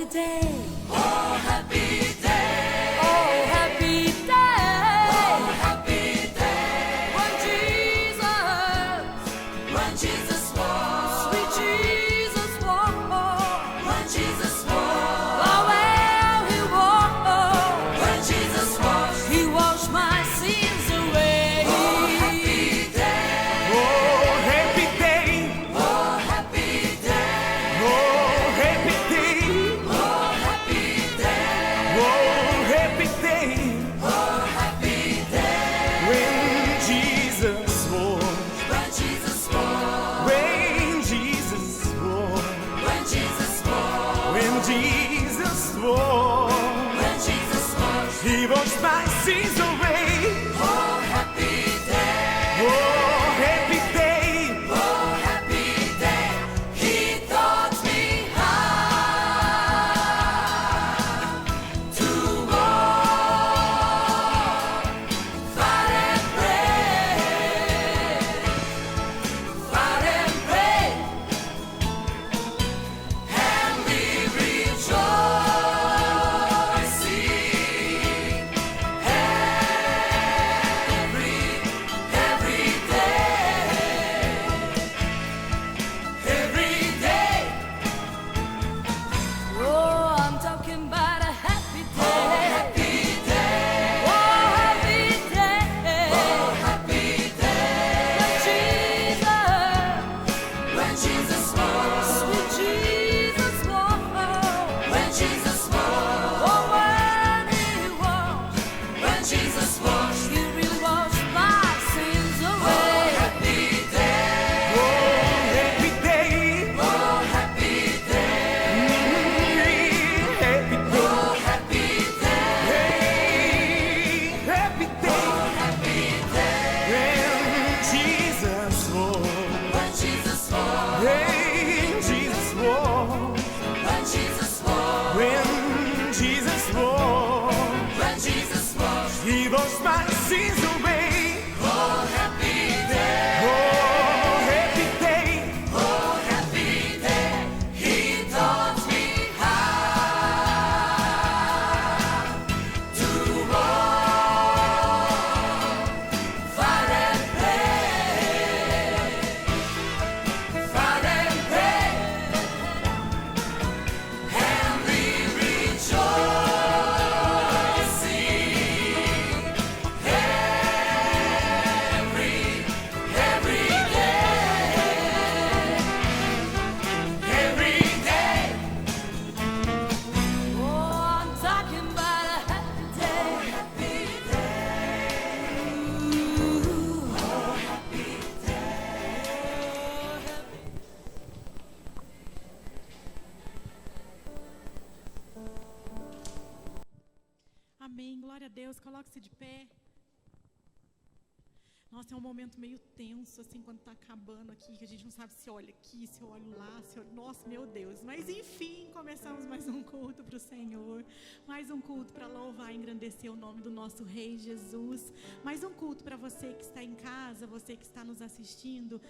happy day. Oh, happy day. Oh, happy day. Oh, happy day. When Jesus walked. sweet Jesus walked. When Jesus walked. Oh, well, he walked. When Jesus walked. He washed my sins away. Oh, happy day. Oh, happy day. Oh, happy day. Oh, happy day. Oh, happy day. Oh, happy day. Oh, happy day. When Jesus walked. When Jesus walked. When Jesus walked. When Jesus walked. When Jesus walked. When Jesus walked. He washed my sins away. Oh, happy day. Oh, happy day. Oh, happy day. He taught me how to walk, fight and pray, fight and pray, and we rejoicing every day. Oh, I'm talking about a happy Oh, day. happy day. Oh, happy day. Oh, happy day. When When Jesus walked. sweet Jesus walked. When Jesus walked. Oh, when he walked, When Jesus walked. he really washed my sins Oh, away. happy day. Oh, happy day. Oh, happy day. Happy day. Oh, happy day. Hey, happy day. Oh, happy day. When Jesus walked. When Jesus walked. When Jesus walked. When Jesus walked. When Jesus walked. When Jesus walked. He washed my sins away. Oh, happy day. Oh, happy day. Oh, happy day. He taught me how to walk, fight and pray, fight and pray, and we rejoicing every day. Oh, I'm talking about a happy day. Happy day. Ooh. Oh, happy Amém. Glória a Deus. Coloque-se de pé. Nossa, é um momento meio tenso, assim, quando está acabando aqui, que a gente não sabe se olha aqui, se olha lá, se olha... Nossa, meu Deus. Mas, enfim, começamos mais um culto para o Senhor. Mais um culto para louvar e engrandecer o nome do nosso Rei Jesus. Mais um culto para você que está em casa, você que está nos assistindo.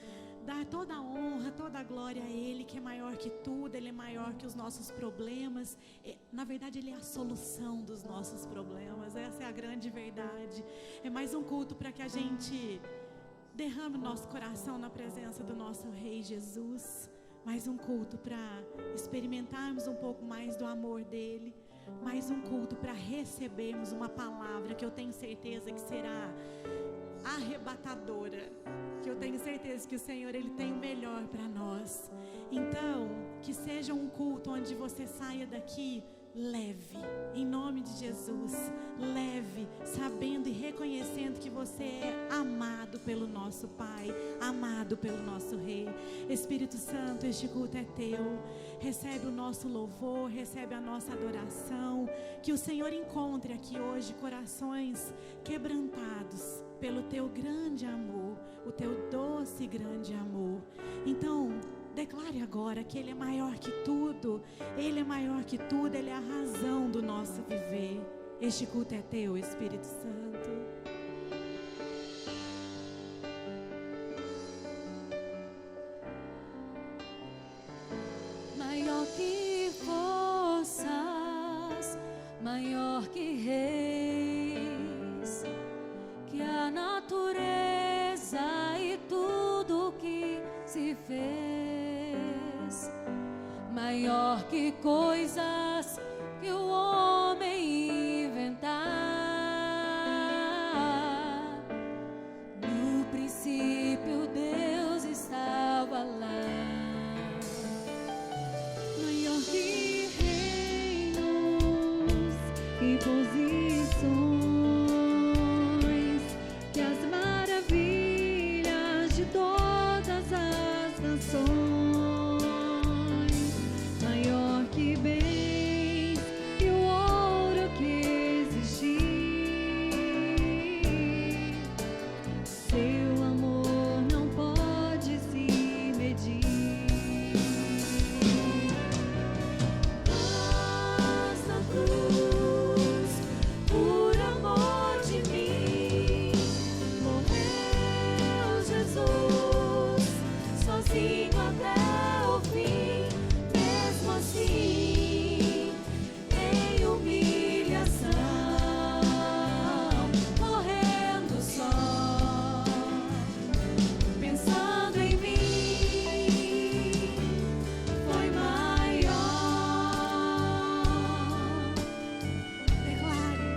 Dar toda a honra, toda a glória a Ele, que é maior que tudo. Ele é maior que os nossos problemas. Na verdade, Ele é a solução dos nossos problemas. Essa é a grande verdade. É mais um culto para que a gente derrame o nosso coração na presença do nosso Rei Jesus. Mais um culto para experimentarmos um pouco mais do amor dEle. Mais um culto para recebermos uma palavra que eu tenho certeza que será arrebatadora. Que eu tenho certeza que o Senhor, Ele tem o melhor para nós. Então, que seja um culto onde você saia daqui leve, em nome de Jesus, leve, sabendo e reconhecendo que você é amado pelo nosso Pai, amado pelo nosso Rei. Espírito Santo, este culto é teu. Recebe o nosso louvor, recebe a nossa adoração. Que o Senhor encontre aqui hoje corações quebrantados pelo teu grande amor, o teu doce e grande amor. Então, declare agora que Ele é maior que tudo. Ele é maior que tudo. Ele é a razão do nosso viver. Este culto é teu, Espírito Santo. Maior que força, maior que reis, que a natureza e tudo que se fez, maior que coisas que o homem inventar. No princípio Deus estava lá. Maior que reinos e posições, que as maravilhas de todas as nações, maior que bens e o ouro que existir. Seu amor não pode se medir. Na cruz, por amor de mim, morreu Jesus, sozinho até o fim. Mesmo assim, em humilhação, morrendo só, pensando em mim, foi maior. Declare.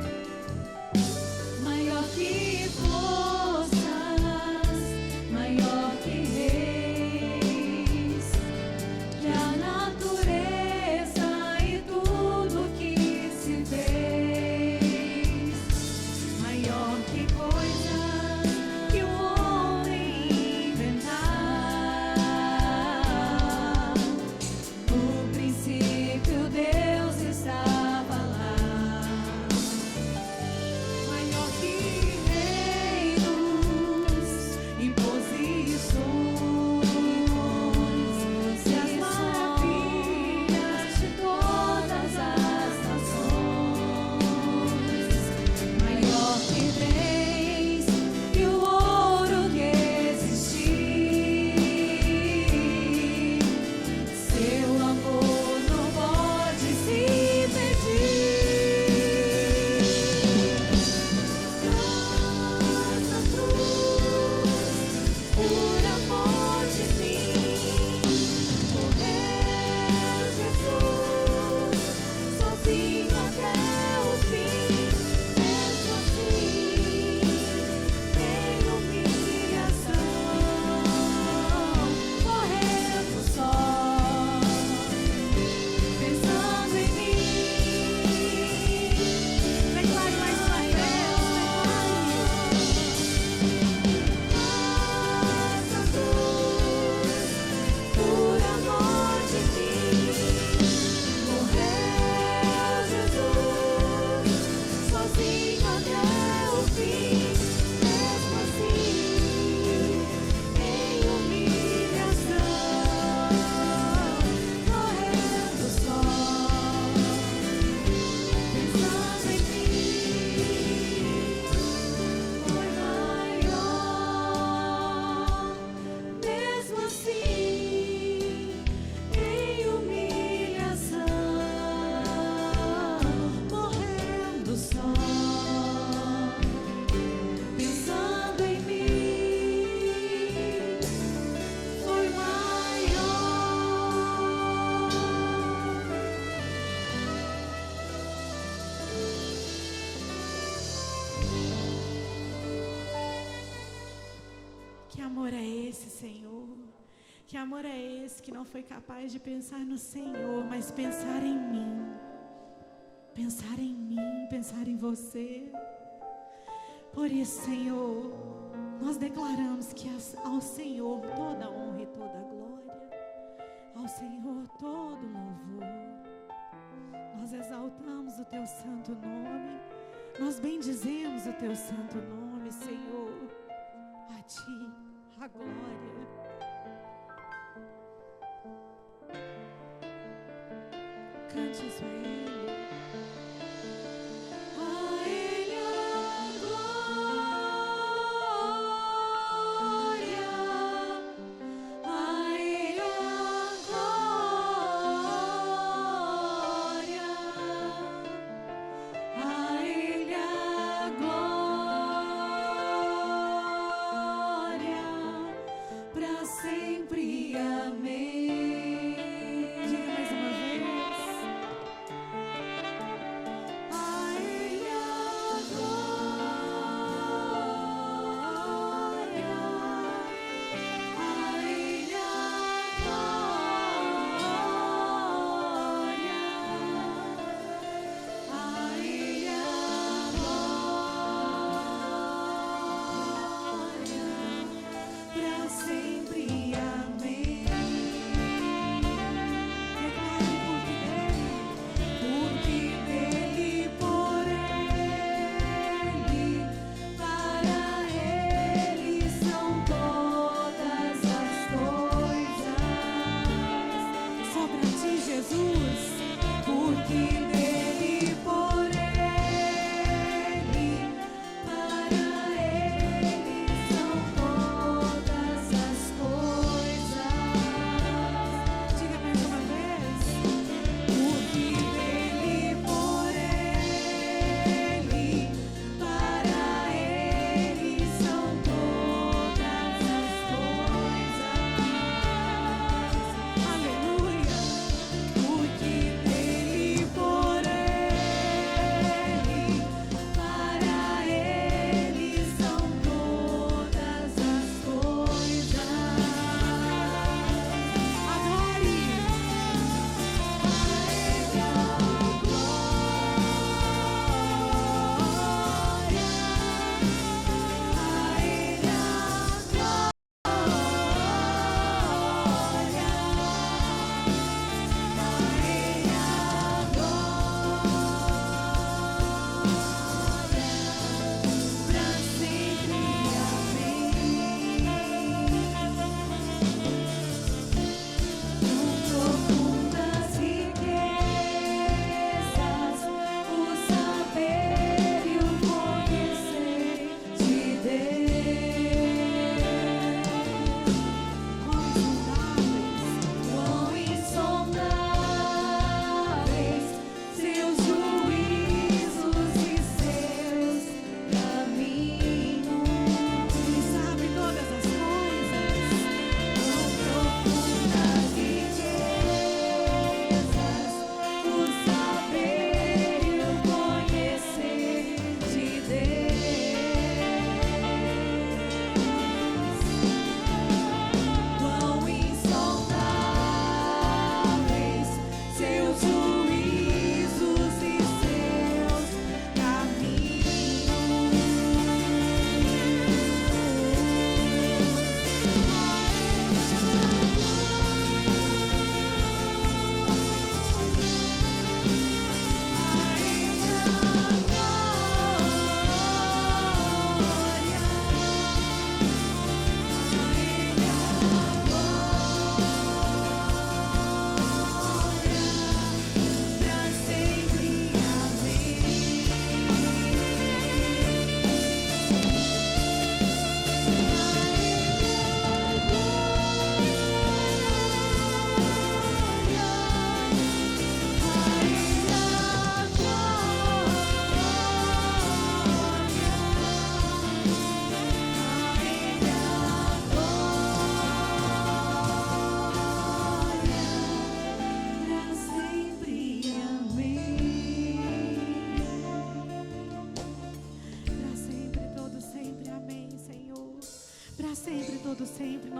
Maior que forças, maior que reis, que a natureza e tudo que se fez, maior que coisas que o homem inventar. No princípio Deus estava lá. Maior que reinos e posições, se as maravilhas de todas as nações, maior que bens e o ouro que existir. Seu amor não pode se medir. Na cruz, por amor de mim, morreu Jesus, sozinho até o fim. Mesmo assim, em humilhação, morrendo só, pensando em mim. Declare mais uma vez, na cruz, por amor de mim, morreu Jesus, sozinho até o fim. Mesmo assim, em humilhação, morrendo só, pensando em mim, foi maior. Mesmo assim, em humilhação, morrendo só, pensando em mim, foi maior. Que amor é esse, Senhor? Que amor é esse que não foi capaz de pensar no Senhor, mas pensar em mim? Pensar em mim, pensar em você. Por isso, Senhor, nós declaramos que ao Senhor toda a honra e toda a glória, ao Senhor todo o louvor. Nós exaltamos o Teu santo nome, nós bendizemos o Teu santo nome, Senhor. A Ti a glória. Cante isso a Ele. A Ele a glória, a Ele a glória,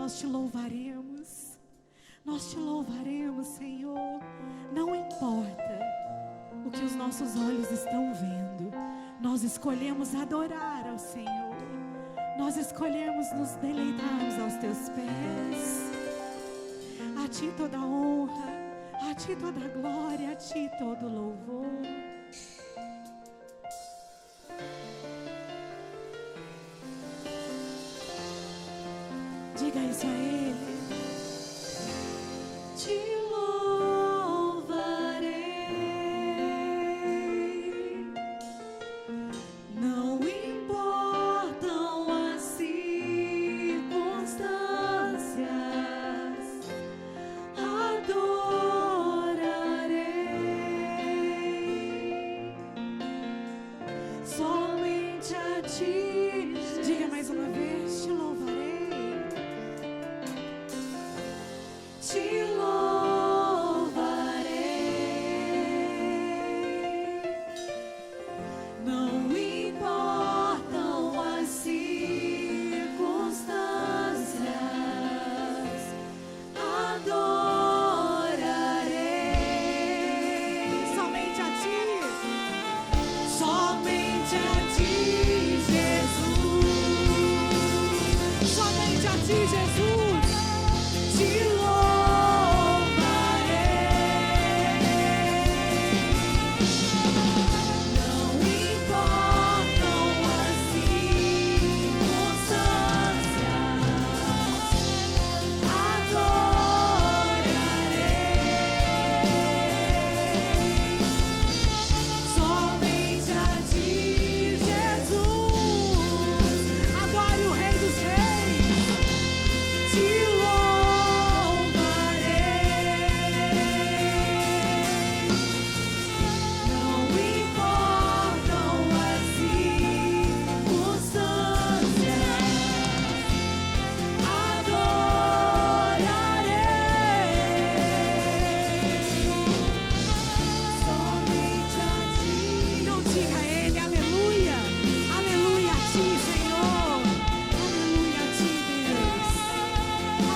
nós te louvaremos. Nós te louvaremos, Senhor. Não importa o que os nossos olhos estão vendo, nós escolhemos adorar ao Senhor. Nós escolhemos nos deleitarmos aos teus pés. A ti toda honra, a ti toda glória, a ti todo louvor. Diga isso a Ele. Te louvarei, não importam as circunstâncias, adorarei somente a ti. Diga mais uma vez, te louvarei. Te louvarei, não importam as circunstâncias, adorarei Somente a ti. somente a ti, Jesus, somente a ti, Jesus. Te não importam as circunstâncias, adorarei somente a ti, Jesus. Adore o Rei dos Reis. Te não importam as circunstâncias, adorarei somente a ti. Então diga a Ele, aleluia. Aleluia a ti, Senhor. Aleluia a ti, Deus.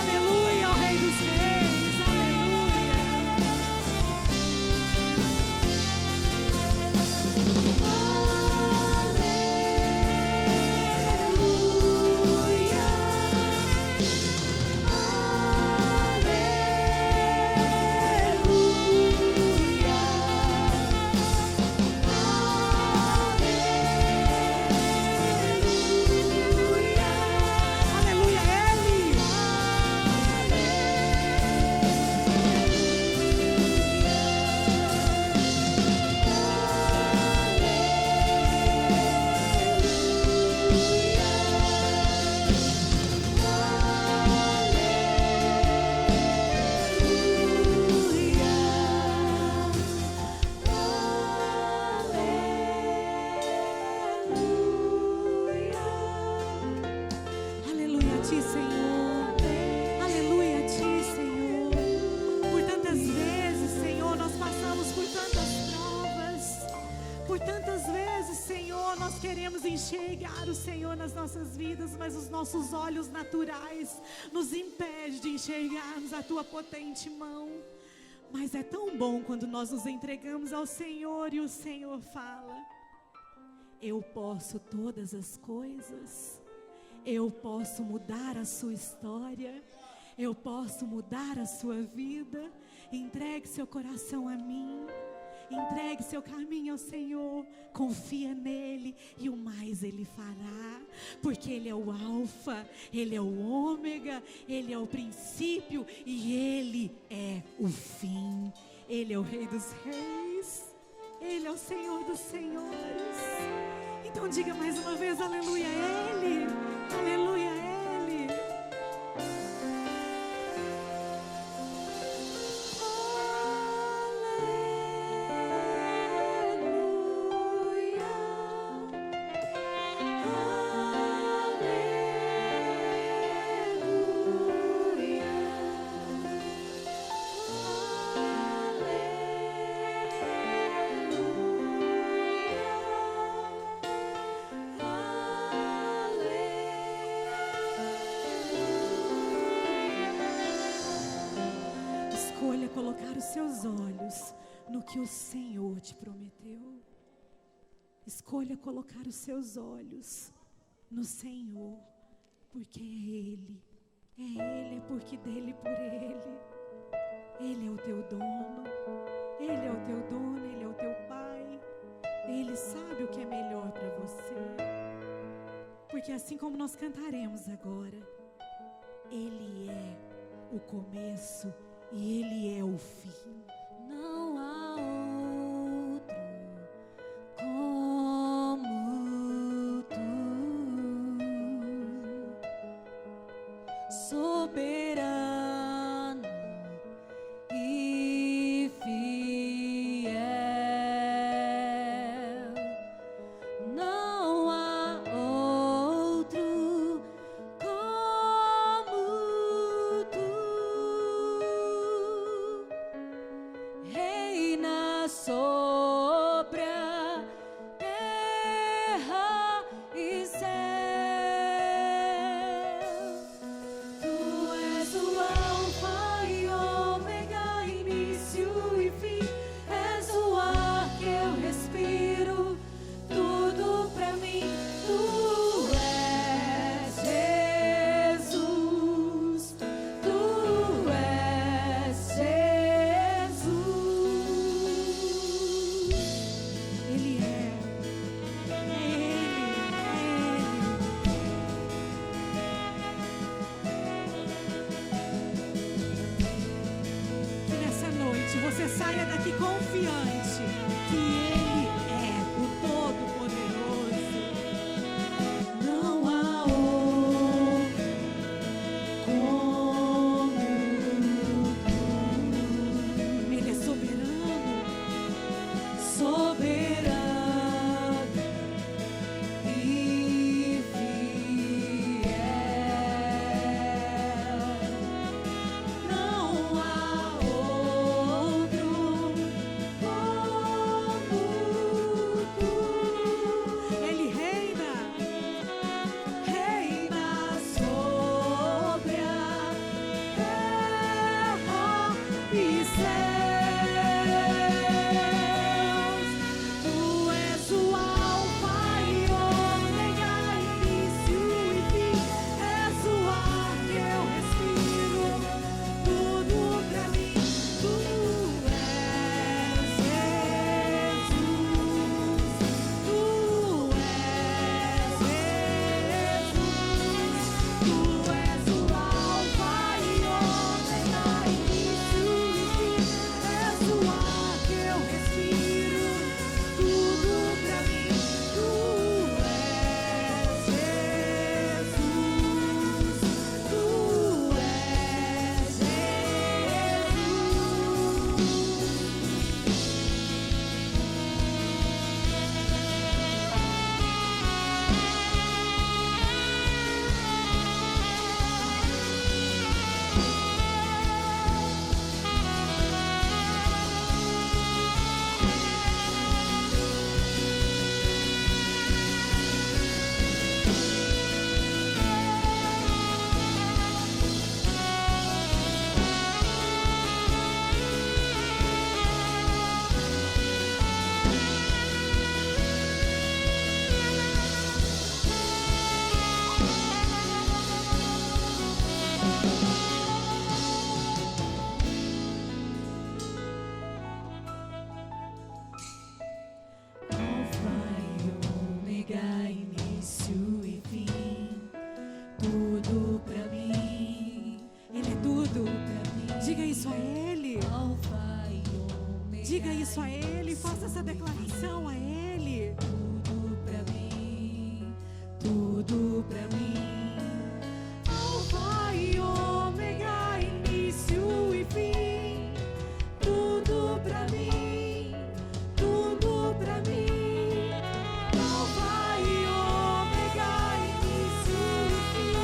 Aleluia ao Rei dos Reis. Aleluia. Aleluia a Ele. Aleluia a ti, Senhor. Aleluia a ti, Senhor. Por tantas vezes, Senhor, nós passamos por tantas provas. Por tantas vezes, Senhor, nós queremos enxergar o Senhor nas nossas vidas, mas os nossos olhos naturais nos impedem de enxergarmos a tua potente mão. Mas é tão bom quando nós nos entregamos ao Senhor e o Senhor fala: eu posso todas as coisas. Eu posso mudar a sua história. Eu posso mudar a sua vida. Entregue seu coração a mim. Entregue seu caminho ao Senhor. Confia nele e o mais ele fará. Porque ele é o alfa, ele é o ômega, ele é o princípio e ele é o fim. Ele é o Rei dos Reis. Ele é o Senhor dos Senhores. Então diga mais uma vez, aleluia a Ele. Aleluia a Ele. colocar os seus olhos no que o Senhor te prometeu. Escolha colocar os seus olhos no Senhor, porque é Ele, é porque dele e por Ele. Ele é o teu dono, Ele é o teu dono, Ele é o teu Pai. Ele sabe o que é melhor para você. Porque assim como nós cantaremos agora, Ele é o começo e Ele é o fim. Não há outro como tu, soberano e fiel. Não há outro como tu. Reina sobre a terra e céu. Tu és o Alfa e Ômega, início e fim. És o ar que eu respiro, tudo pra mim. Tu és Jesus, tu és Jesus. Ele é Ele. Que nessa noite você saia daqui confiante que Ele é o Todo-Poderoso. Não há outro como tu. Ele é soberano. Soberano e fiel. Não há outro como tu. Ele reina. Reina sobre a terra e céus. Tu és o Alfa e Ômega, início e fim. És o ar que eu respiro, tudo pra mim. Tu és Jesus, tu és Jesus. Tu és o Alfa e Ômega, início e fim. És o ar que eu respiro, tudo pra mim. Tu és Jesus, tu és Alfa e Ômega, início e fim, tudo pra mim. Ele é tudo. Pra mim. Diga isso a Ele. Alfa e Ômega. Diga isso a Ele. Faça essa declaração a Ele. Tudo pra mim, tudo pra mim. Alfa e Ômega, início e fim. Tudo pra mim. Tudo pra mim. Alfa e Ômega, início e fim.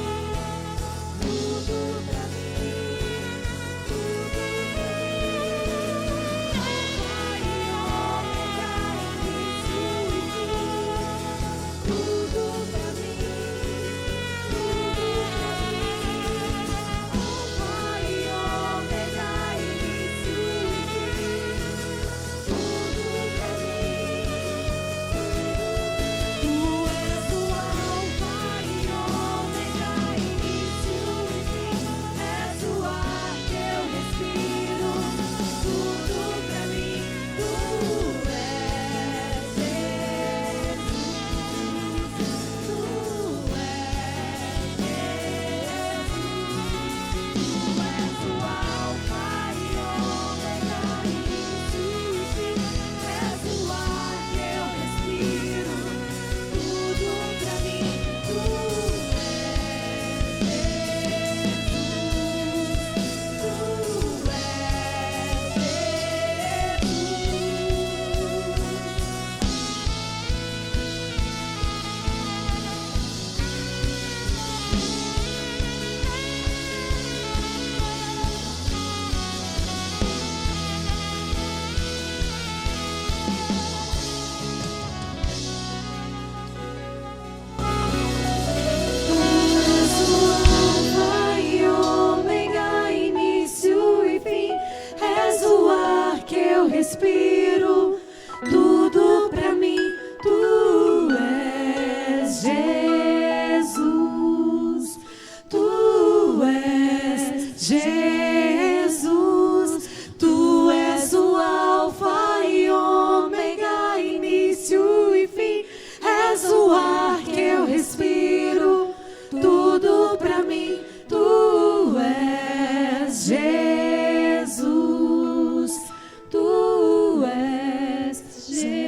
Tudo pra mim. Tudo pra mim. Alfa e Ômega, início e fim. Tudo pra mim. respiro, tudo pra mim, tu és Jesus, tu és Jesus, tu és o Alfa e Ômega, início e fim, és o ar que eu respiro, tudo pra mim, tu és Jesus, tu és Jesus.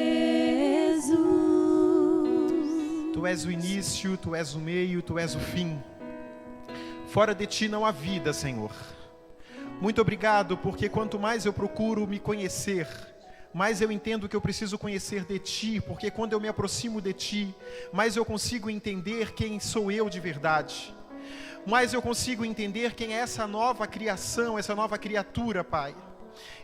Tu és o início, tu és o meio, tu és o fim. Fora de ti não há vida, Senhor. Muito obrigado, porque quanto mais eu procuro me conhecer, mais eu entendo que eu preciso conhecer de ti, porque quando eu me aproximo de ti, mais eu consigo entender quem sou eu de verdade. Mais eu consigo entender quem é essa nova criação, essa nova criatura, Pai.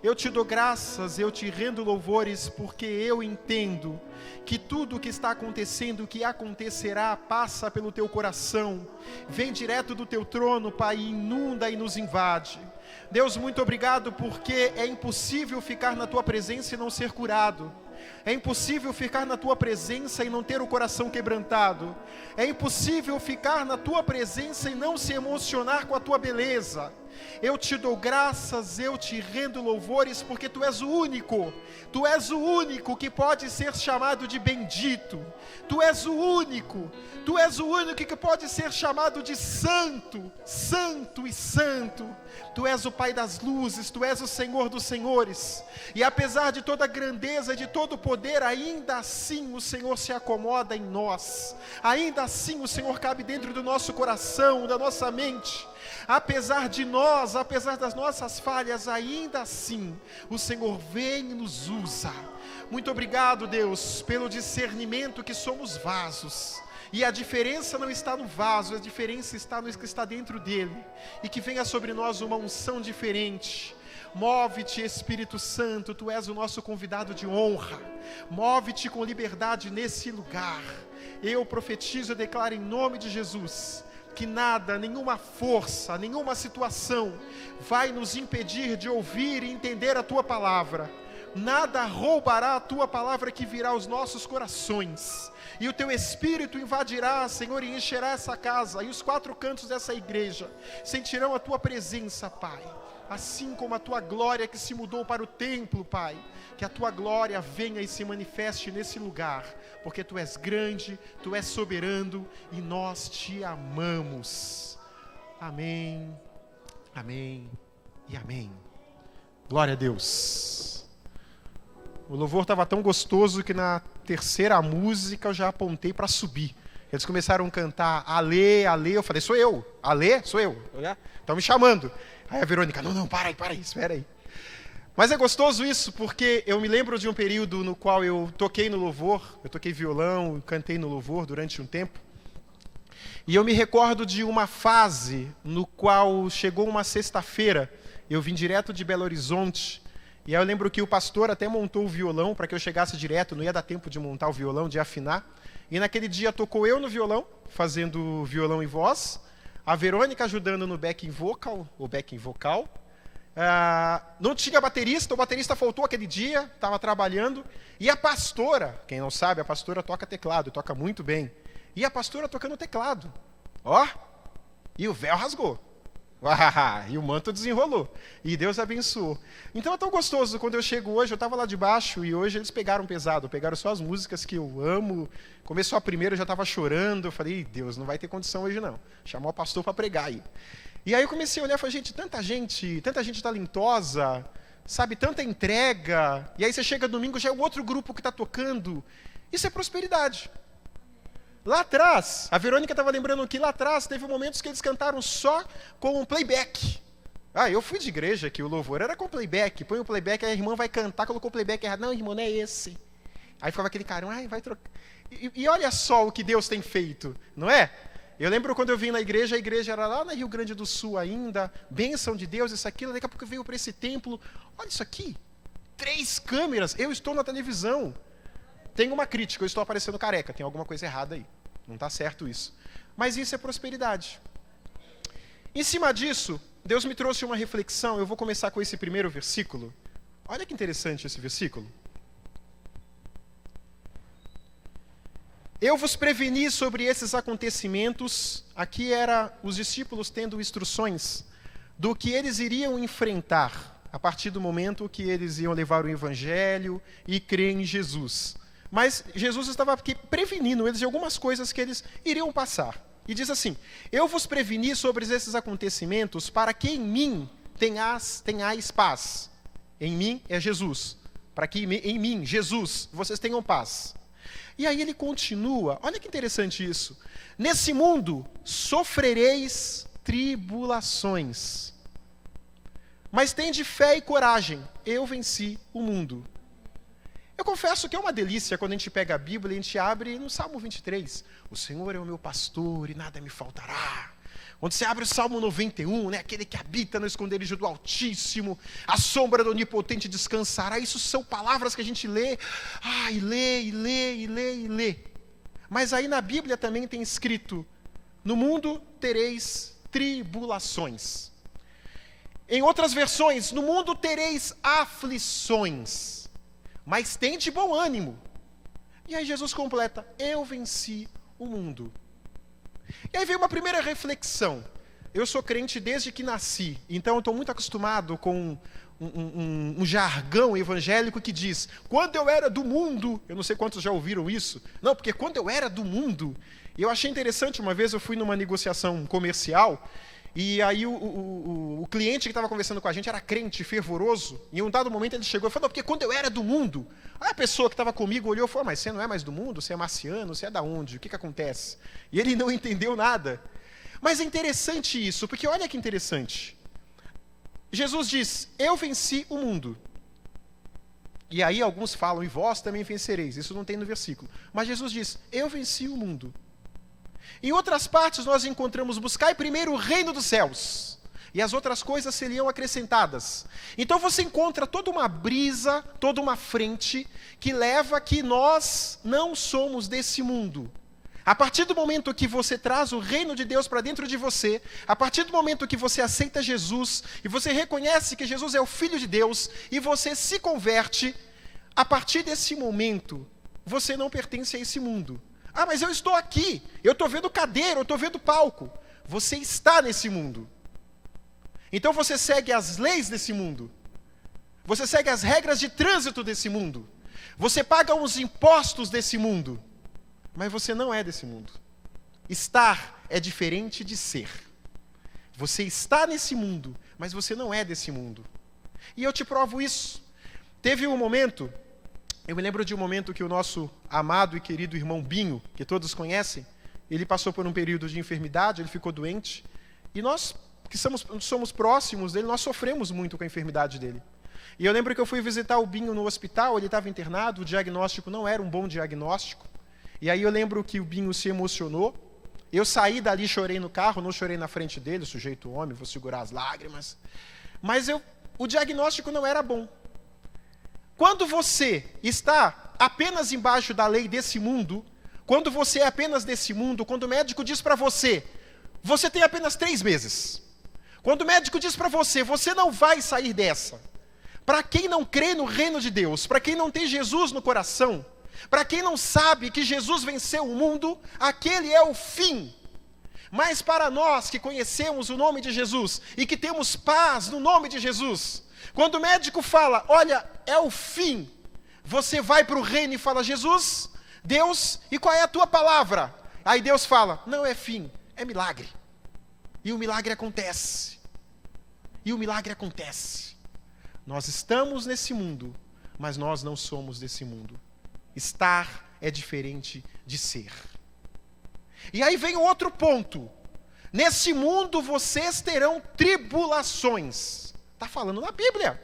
Eu te dou graças, eu te rendo louvores, porque eu entendo que tudo o que está acontecendo, o que acontecerá, passa pelo teu coração, vem direto do teu trono, Pai, e inunda e nos invade. Deus, muito obrigado, porque é impossível ficar na tua presença e não ser curado. É impossível ficar na tua presença e não ter o coração quebrantado. É impossível ficar na tua presença e não se emocionar com a tua beleza. Eu te dou graças, eu te rendo louvores, porque tu és o único que pode ser chamado de bendito. Tu és o único que pode ser chamado de santo, santo e santo. Tu és o Pai das luzes, tu és o Senhor dos senhores. E apesar de toda a grandeza, de todo o poder, ainda assim o Senhor se acomoda em nós. Ainda assim o Senhor cabe dentro do nosso coração, da nossa mente. Apesar de nós, apesar das nossas falhas, ainda assim o Senhor vem e nos usa. Muito obrigado, Deus, pelo discernimento que somos vasos. E a diferença não está no vaso, a diferença está no que está dentro dele. E que venha sobre nós uma unção diferente. Move-te, Espírito Santo, tu és o nosso convidado de honra. Move-te com liberdade nesse lugar. Eu profetizo e declaro em nome de Jesus que nada, nenhuma força, nenhuma situação vai nos impedir de ouvir e entender a tua palavra. Nada roubará a tua palavra que virá aos nossos corações. E o teu Espírito invadirá, Senhor, e encherá essa casa, e os 4 cantos dessa igreja sentirão a tua presença, Pai. Assim como a tua glória que se mudou para o templo, Pai, que a tua glória venha e se manifeste nesse lugar, porque tu és grande, tu és soberano e nós te amamos. Amém, amém e amém. Glória a Deus. O louvor estava tão gostoso que na terceira música eu já apontei para subir. Eles começaram a cantar Alê, Alê, eu falei, sou eu, Alê, sou eu, estão me chamando. Aí a Verônica, não, para aí, espera aí. Mas é gostoso isso, porque eu me lembro de um período no qual eu toquei no louvor, eu toquei violão, cantei no louvor durante um tempo. E eu me recordo de uma fase no qual chegou uma sexta-feira, eu vim direto de Belo Horizonte, e aí eu lembro que o pastor até montou o violão para que eu chegasse direto, não ia dar tempo de montar o violão, de afinar. E naquele dia tocou eu no violão, fazendo violão e voz, a Verônica ajudando no backing vocal, não tinha baterista, o baterista faltou aquele dia, estava trabalhando, e a pastora, quem não sabe, a pastora toca teclado, toca muito bem, e a pastora tocando teclado, e o véu rasgou, e o manto desenrolou, e Deus abençoou. Então é tão gostoso, quando eu chego hoje, eu estava lá de baixo, e hoje eles pegaram pesado, pegaram só as músicas que eu amo. Começou a primeira, eu já estava chorando, eu falei, Deus, não vai ter condição hoje não, chamar o pastor para pregar aí. E aí eu comecei a olhar e falei, gente, tanta gente talentosa, sabe, tanta entrega, e aí você chega domingo, já é o outro grupo que está tocando. Isso é prosperidade. Lá atrás, a Verônica estava lembrando que lá atrás teve momentos que eles cantaram só com um playback. Eu fui de igreja que o louvor era com playback, põe o playback, aí a irmã vai cantar, colocou o playback errado. Não, irmão, não é esse. Aí ficava aquele cara, vai trocar. E olha só o que Deus tem feito, não é? Eu lembro quando eu vim na igreja, a igreja era lá no Rio Grande do Sul ainda, bênção de Deus, isso, aquilo, daqui a pouco veio para esse templo, olha isso aqui, 3 câmeras, eu estou na televisão. Tem uma crítica, eu estou aparecendo careca, tem alguma coisa errada aí, não está certo isso. Mas isso é prosperidade. Em cima disso, Deus me trouxe uma reflexão, eu vou começar com esse primeiro versículo, Olha que interessante esse versículo. Eu vos preveni sobre esses acontecimentos. Aqui era os discípulos tendo instruções do que eles iriam enfrentar a partir do momento que eles iam levar o evangelho e crer em Jesus. Mas Jesus estava aqui prevenindo eles de algumas coisas que eles iriam passar. E diz assim: eu vos preveni sobre esses acontecimentos para que em mim tenhais paz. Em mim é Jesus. Para que em mim, Jesus, vocês tenham paz. E aí ele continua, olha que interessante isso. Nesse mundo sofrereis tribulações. Mas tende fé e coragem, eu venci o mundo. Eu confesso que é uma delícia quando a gente pega a Bíblia e a gente abre no Salmo 23. O Senhor é o meu pastor e nada me faltará. Quando você abre o Salmo 91, né, aquele que habita no esconderijo do Altíssimo, a sombra do Onipotente descansará. Isso são palavras que a gente lê, e lê, e lê, e lê, e lê. Mas aí na Bíblia também tem escrito: no mundo tereis tribulações. Em outras versões, no mundo tereis aflições, mas tende bom ânimo. E aí Jesus completa: eu venci o mundo. E aí vem uma primeira reflexão. Eu sou crente desde que nasci, então eu estou muito acostumado com um jargão evangélico que diz: quando eu era do mundo, eu não sei quantos já ouviram isso, não, porque quando eu era do mundo, eu achei interessante, uma vez eu fui numa negociação comercial, e aí o cliente que estava conversando com a gente era crente, fervoroso, e em um dado momento ele chegou e falou: porque quando eu era do mundo, aí a pessoa que estava comigo olhou e falou: mas você não é mais do mundo? Você é marciano? Você é da onde? O que acontece? E ele não entendeu nada. Mas é interessante isso, porque olha que interessante. Jesus diz: eu venci o mundo. E aí alguns falam: e vós também vencereis. Isso não tem no versículo. Mas Jesus diz: eu venci o mundo. Em outras partes nós encontramos: buscai primeiro o reino dos céus, e as outras coisas seriam acrescentadas. Então você encontra toda uma brisa, toda uma frente, que leva que nós não somos desse mundo. A partir do momento que você traz o reino de Deus para dentro de você, a partir do momento que você aceita Jesus, e você reconhece que Jesus é o Filho de Deus, e você se converte, a partir desse momento, você não pertence a esse mundo. Mas eu estou aqui, eu estou vendo cadeira, eu estou vendo palco. Você está nesse mundo. Então você segue as leis desse mundo. Você segue as regras de trânsito desse mundo. Você paga os impostos desse mundo. Mas você não é desse mundo. Estar é diferente de ser. Você está nesse mundo, mas você não é desse mundo. E eu te provo isso. Teve um momento, eu me lembro de um momento que o nosso amado e querido irmão Binho, que todos conhecem, ele passou por um período de enfermidade, ele ficou doente, e nós, que somos próximos dele, nós sofremos muito com a enfermidade dele. E eu lembro que eu fui visitar o Binho no hospital, ele estava internado, o diagnóstico não era um bom diagnóstico, e aí eu lembro que o Binho se emocionou, eu saí dali, chorei no carro, não chorei na frente dele, o sujeito homem, vou segurar as lágrimas, mas o diagnóstico não era bom. Quando você está apenas embaixo da lei desse mundo, quando você é apenas desse mundo, quando o médico diz para você, você tem apenas 3 meses. Quando o médico diz para você, você não vai sair dessa. Para quem não crê no reino de Deus, para quem não tem Jesus no coração, para quem não sabe que Jesus venceu o mundo, aquele é o fim. Mas para nós que conhecemos o nome de Jesus e que temos paz no nome de Jesus, quando o médico fala, olha, é o fim, você vai para o reino e fala, Jesus, Deus, e qual é a tua palavra? Aí Deus fala, não é fim, é milagre. E o milagre acontece. E o milagre acontece. Nós estamos nesse mundo, mas nós não somos desse mundo. Estar é diferente de ser. E aí vem outro ponto. Nesse mundo vocês terão tribulações. Está falando na Bíblia.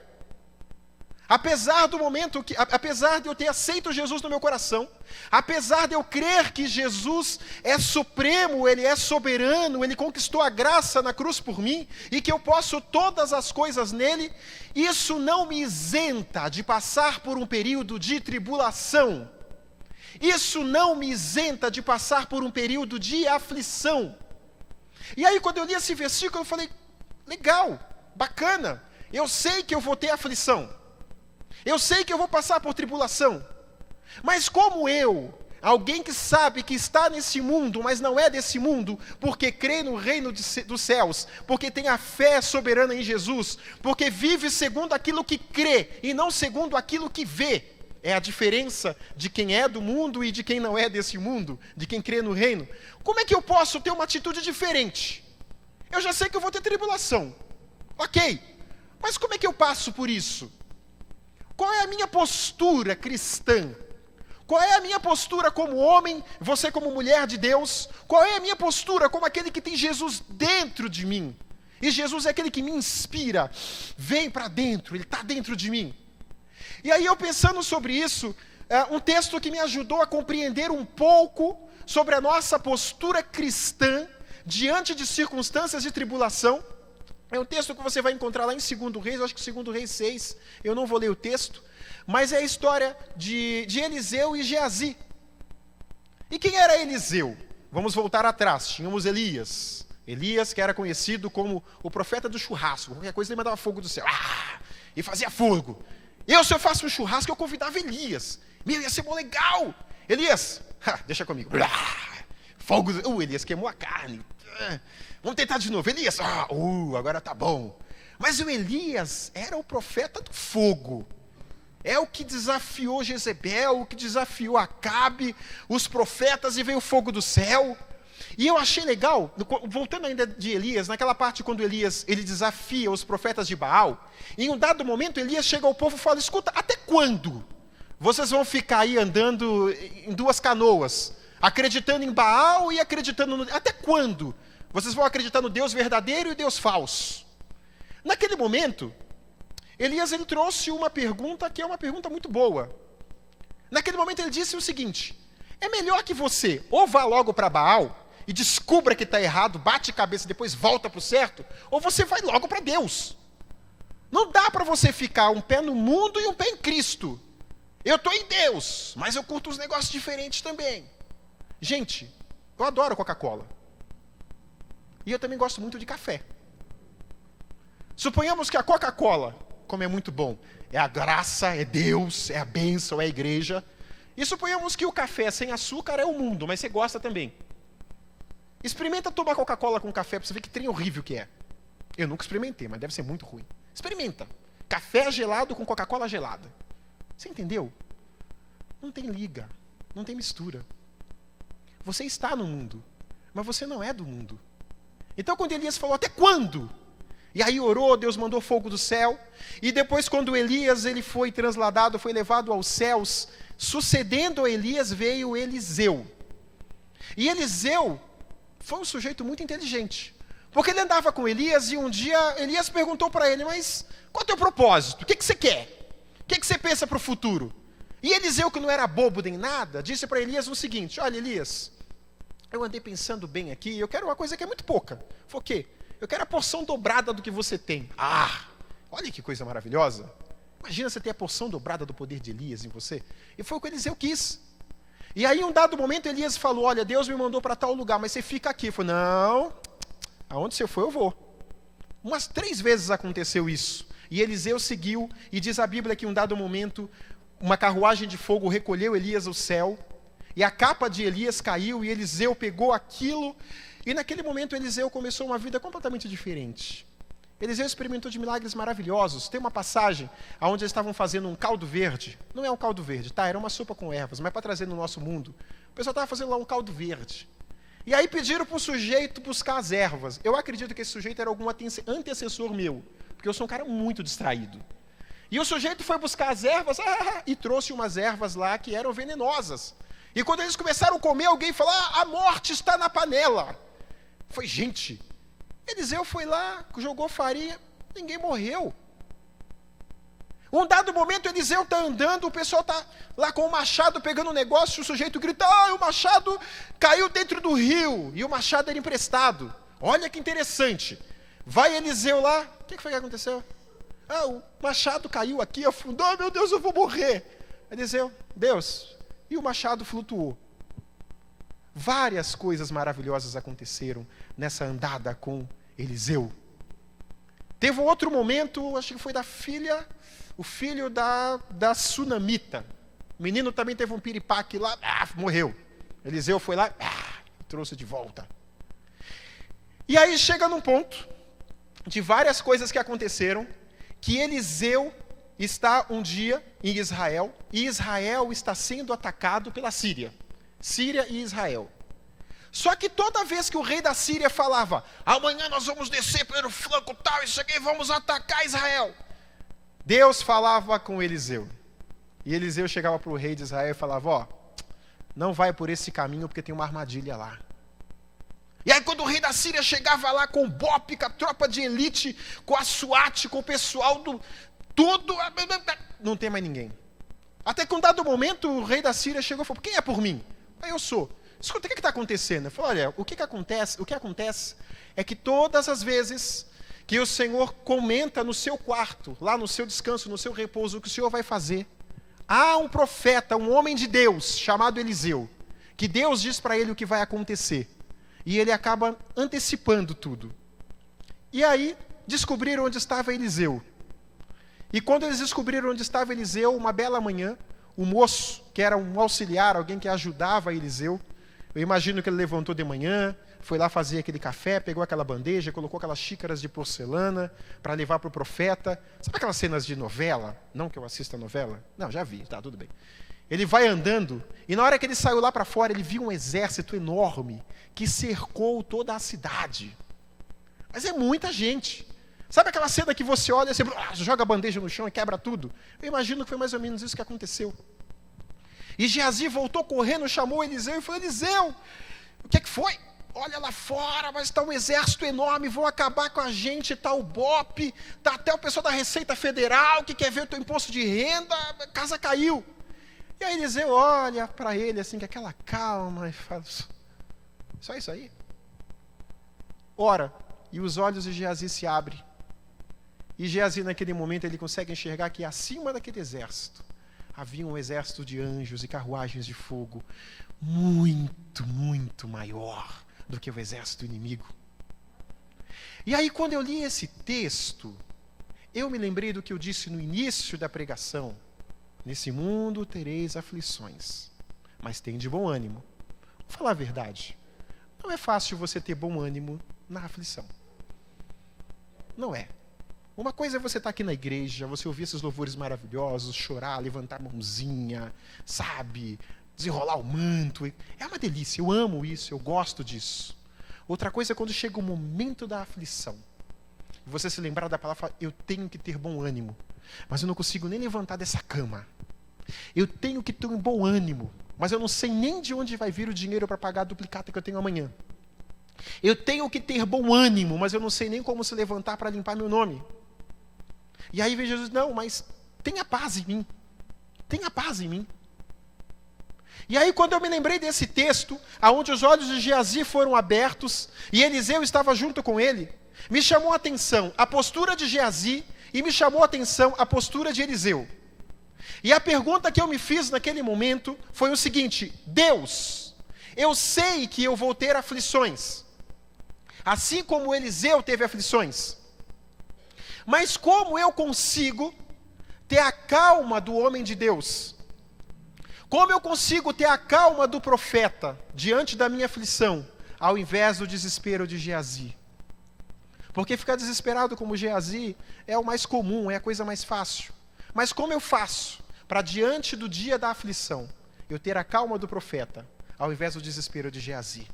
Apesar de eu ter aceito Jesus no meu coração, apesar de eu crer que Jesus é supremo, Ele é soberano, Ele conquistou a graça na cruz por mim, e que eu posso todas as coisas nele, isso não me isenta de passar por um período de tribulação. Isso não me isenta de passar por um período de aflição. E aí quando eu li esse versículo, eu falei, legal, bacana, eu sei que eu vou ter aflição. Eu sei que eu vou passar por tribulação. Mas como eu, alguém que sabe que está nesse mundo, mas não é desse mundo, porque crê no reino dos céus, porque tem a fé soberana em Jesus, porque vive segundo aquilo que crê e não segundo aquilo que vê. É a diferença de quem é do mundo e de quem não é desse mundo, de quem crê no reino. Como é que eu posso ter uma atitude diferente? Eu já sei que eu vou ter tribulação. Ok, mas como é que eu passo por isso? Qual é a minha postura cristã? Qual é a minha postura como homem, você como mulher de Deus? Qual é a minha postura como aquele que tem Jesus dentro de mim? E Jesus é aquele que me inspira, vem para dentro, Ele está dentro de mim. E aí eu pensando sobre isso, um texto que me ajudou a compreender um pouco sobre a nossa postura cristã diante de circunstâncias de tribulação. É um texto que você vai encontrar lá em 2 Reis, eu acho que 2 Reis 6, eu não vou ler o texto, mas é a história de Eliseu e Geazi. E quem era Eliseu? Vamos voltar atrás, tínhamos Elias. Elias, que era conhecido como o profeta do churrasco, qualquer coisa ele mandava fogo do céu, e fazia fogo. Se eu faço um churrasco, eu convidava Elias. Ia ser bom legal. Elias, deixa comigo. Fogo, Elias queimou a carne. Vamos tentar de novo. Elias, agora tá bom. Mas o Elias era o profeta do fogo. É o que desafiou Jezebel, o que desafiou Acabe, os profetas, e veio o fogo do céu. E eu achei legal, voltando ainda de Elias, naquela parte quando Elias ele desafia os profetas de Baal, em um dado momento Elias chega ao povo e fala, escuta, até quando vocês vão ficar aí andando em duas canoas, acreditando em Baal e acreditando no... Até quando vocês vão acreditar no Deus verdadeiro e Deus falso? Naquele momento, Elias ele trouxe uma pergunta que é uma pergunta muito boa. Naquele momento ele disse o seguinte, é melhor que você ou vá logo para Baal e descubra que está errado, bate a cabeça e depois volta para o certo, ou você vai logo para Deus. Não dá para você ficar um pé no mundo e um pé em Cristo. Eu estou em Deus, mas eu curto uns negócios diferentes também. Gente, eu adoro Coca-Cola. E eu também gosto muito de café. Suponhamos que a Coca-Cola, como é muito bom, é a graça, é Deus, é a bênção, é a igreja. E suponhamos que o café sem açúcar é o mundo, mas você gosta também. Experimenta tomar Coca-Cola com café para você ver que trem horrível que é. Eu nunca experimentei, mas deve ser muito ruim. Experimenta. Café gelado com Coca-Cola gelada. Você entendeu? Não tem liga, não tem mistura. Você está no mundo, mas você não é do mundo. Então quando Elias falou, até quando? E aí orou, Deus mandou fogo do céu. E depois quando Elias ele foi transladado, foi levado aos céus, sucedendo a Elias veio Eliseu. E Eliseu foi um sujeito muito inteligente. Porque ele andava com Elias e um dia Elias perguntou para ele, mas qual é o teu propósito? O que você quer? O que você pensa para o futuro? E Eliseu, que não era bobo nem nada, disse para Elias o seguinte, olha Elias, eu andei pensando bem aqui, eu quero uma coisa que é muito pouca. Foi o quê? Eu quero a porção dobrada do que você tem. Olha que coisa maravilhosa. Imagina você ter a porção dobrada do poder de Elias em você. E foi o que Eliseu quis. E aí, em um dado momento, Elias falou, olha, Deus me mandou para tal lugar, mas você fica aqui. Eu falei, não, aonde você for, eu vou. Umas 3 vezes aconteceu isso. E Eliseu seguiu, e diz a Bíblia que em um dado momento, uma carruagem de fogo recolheu Elias ao céu, e a capa de Elias caiu, e Eliseu pegou aquilo, e naquele momento Eliseu começou uma vida completamente diferente. Eliseu experimentou de milagres maravilhosos. Tem uma passagem onde eles estavam fazendo um caldo verde. Não é um caldo verde, tá? Era uma sopa com ervas, mas para trazer no nosso mundo. O pessoal estava fazendo lá um caldo verde. E aí pediram para o sujeito buscar as ervas. Eu acredito que esse sujeito era algum antecessor meu, porque eu sou um cara muito distraído. E o sujeito foi buscar as ervas e trouxe umas ervas lá que eram venenosas. E quando eles começaram a comer, alguém falou, a morte está na panela. Foi, gente... Eliseu foi lá, jogou farinha, ninguém morreu. Um dado momento, Eliseu está andando, o pessoal está lá com o machado pegando um negócio, o sujeito grita, o machado caiu dentro do rio, e o machado era emprestado. Olha que interessante. Vai Eliseu lá, o que foi que aconteceu? O machado caiu aqui, afundou, meu Deus, eu vou morrer. Eliseu, Deus, e o machado flutuou. Várias coisas maravilhosas aconteceram nessa andada com Eliseu. Teve um outro momento, acho que foi o filho da Sunamita. O menino também teve um piripaque lá, morreu. Eliseu foi lá, trouxe de volta. E aí chega num ponto, de várias coisas que aconteceram, que Eliseu está um dia em Israel, e Israel está sendo atacado pela Síria. Síria e Israel. Só que toda vez que o rei da Síria falava, amanhã nós vamos descer pelo flanco tal, isso aqui, vamos atacar Israel, Deus falava com Eliseu. E Eliseu chegava para o rei de Israel e falava, não vai por esse caminho porque tem uma armadilha lá. E aí quando o rei da Síria chegava lá com o BOP, com a tropa de elite, com a SWAT, com o pessoal do... tudo, não tem mais ninguém. Até que um dado momento o rei da Síria chegou e falou, quem é por mim? Aí eu sou. Escuta, o que está acontecendo? Eu falei, olha, o que acontece é que todas as vezes que o Senhor comenta no seu quarto, lá no seu descanso, no seu repouso, o que o Senhor vai fazer, há um profeta, um homem de Deus, chamado Eliseu, que Deus diz para ele o que vai acontecer. E ele acaba antecipando tudo. E aí, descobriram onde estava Eliseu. E quando eles descobriram onde estava Eliseu, uma bela manhã, o moço, que era um auxiliar, alguém que ajudava Eliseu, eu imagino que ele levantou de manhã, foi lá fazer aquele café, pegou aquela bandeja, colocou aquelas xícaras de porcelana para levar para o profeta. Sabe aquelas cenas de novela? Não que eu assista novela? Não, já vi, tá, tudo bem. Ele vai andando, e na hora que ele saiu lá para fora, ele viu um exército enorme que cercou toda a cidade. Mas é muita gente. Sabe aquela cena que você olha, você joga a bandeja no chão e quebra tudo? Eu imagino que foi mais ou menos isso que aconteceu. E Geazi voltou correndo, chamou Eliseu e falou, Eliseu, o que é que foi? Olha lá fora, mas está um exército enorme, vão acabar com a gente, está o BOP, está até o pessoal da Receita Federal que quer ver o teu imposto de renda, a casa caiu. E aí Eliseu olha para ele assim, com aquela calma, e fala, só isso aí? Ora, e os olhos de Geazi se abrem. E Geazi naquele momento ele consegue enxergar que acima daquele exército havia um exército de anjos e carruagens de fogo muito, muito maior do que o exército inimigo. E aí quando eu li esse texto, eu me lembrei do que eu disse no início da pregação. Nesse mundo tereis aflições, mas tem de bom ânimo. Vou falar a verdade. Não é fácil você ter bom ânimo na aflição. Não é. Uma coisa é você estar aqui na igreja, você ouvir esses louvores maravilhosos, chorar, levantar a mãozinha, sabe? Desenrolar o manto. É uma delícia, eu amo isso, eu gosto disso. Outra coisa é quando chega o momento da aflição. Você se lembrar da palavra, eu tenho que ter bom ânimo, mas eu não consigo nem levantar dessa cama. Eu tenho que ter um bom ânimo, mas eu não sei nem de onde vai vir o dinheiro para pagar a duplicata que eu tenho amanhã. Eu tenho que ter bom ânimo, mas eu não sei nem como se levantar para limpar meu nome. E aí vem Jesus, não, mas tenha paz em mim. Tenha paz em mim. E aí quando eu me lembrei desse texto, onde os olhos de Geazi foram abertos, e Eliseu estava junto com ele, me chamou a atenção a postura de Geazi, e me chamou a atenção a postura de Eliseu. E a pergunta que eu me fiz naquele momento foi o seguinte, Deus, eu sei que eu vou ter aflições, assim como Eliseu teve aflições. Mas como eu consigo ter a calma do homem de Deus? Como eu consigo ter a calma do profeta diante da minha aflição, ao invés do desespero de Geazi? Porque ficar desesperado como Geazi é o mais comum, é a coisa mais fácil. Mas como eu faço para diante do dia da aflição, eu ter a calma do profeta, ao invés do desespero de Geazi?